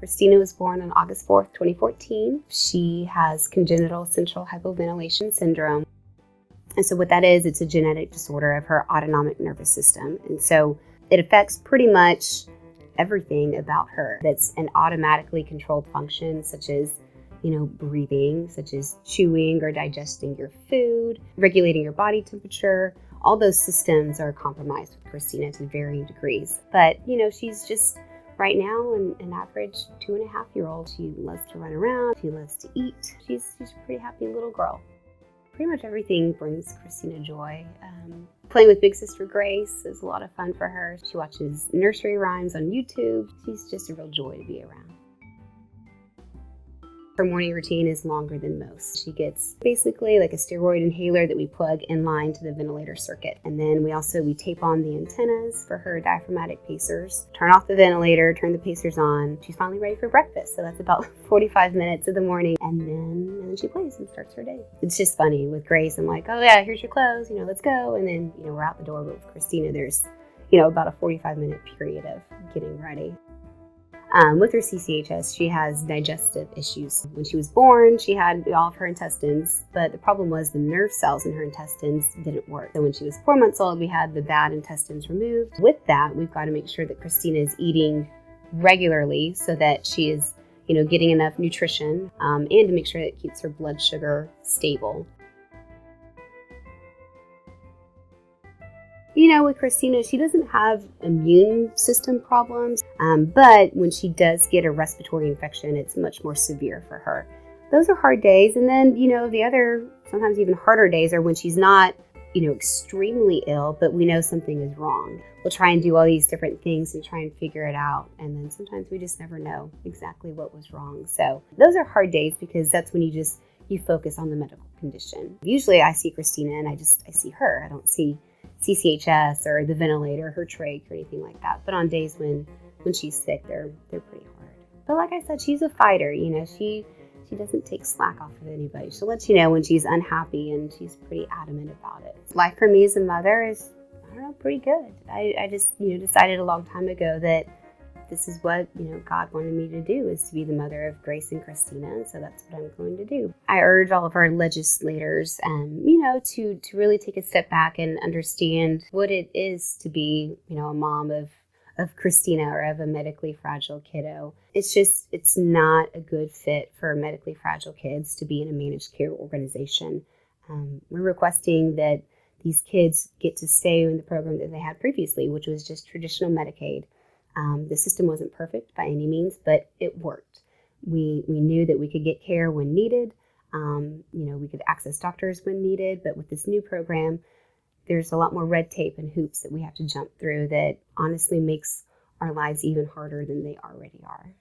Christina was born on August 4th, 2014. She has congenital central hypoventilation syndrome. And so what that is, it's a genetic disorder of her autonomic nervous system. And so it affects pretty much everything about her. That's an automatically controlled function, such as, breathing, such as chewing or digesting your food, regulating your body temperature. All those systems are compromised with Christina to varying degrees. But, she's just right now an average 2.5-year-old. She loves to run around. She loves to eat. She's a pretty happy little girl. Pretty much everything brings Christina joy. Playing with Big Sister Grace is a lot of fun for her. She watches nursery rhymes on YouTube. She's just a real joy to be around. Her morning routine is longer than most. She gets basically like a steroid inhaler that we plug in line to the ventilator circuit. And then we tape on the antennas for her diaphragmatic pacers, turn off the ventilator, turn the pacers on. She's finally ready for breakfast. So that's about 45 minutes of the morning. And then she plays and starts her day. It's just funny with Grace. I'm like, oh yeah, here's your clothes, let's go. And then, we're out the door. But with Christina, there's, about a 45-minute period of getting ready. With her CCHS, she has digestive issues. When she was born, she had all of her intestines, but the problem was the nerve cells in her intestines didn't work. So when she was 4 months old, we had the bad intestines removed. With that, we've got to make sure that Christina is eating regularly so that she is, getting enough nutrition, and to make sure that it keeps her blood sugar stable. With Christina, she doesn't have immune system problems, but when she does get a respiratory infection, it's much more severe for her. Those are hard days. And then, the other, sometimes even harder days are when she's not, extremely ill, but we know something is wrong. We'll try and do all these different things and try and figure it out. And then sometimes we just never know exactly what was wrong. So those are hard days because that's when you focus on the medical condition. Usually I see Christina and I see her. I don't see CCHS or the ventilator, her trach or anything like that. But on days when she's sick, they're pretty hard. But like I said, she's a fighter. She doesn't take slack off of anybody. She'll let you know when she's unhappy, and she's pretty adamant about it. Life for me as a mother is, pretty good. I just, decided a long time ago that this is what, God wanted me to do, is to be the mother of Grace and Christina. And so that's what I'm going to do. I urge all of our legislators, to really take a step back and understand what it is to be, a mom of Christina or of a medically fragile kiddo. It's not a good fit for medically fragile kids to be in a managed care organization. We're requesting that these kids get to stay in the program that they had previously, which was just traditional Medicaid. The system wasn't perfect by any means, but it worked. We knew that we could get care when needed. We could access doctors when needed, but with this new program, there's a lot more red tape and hoops that we have to jump through that honestly makes our lives even harder than they already are.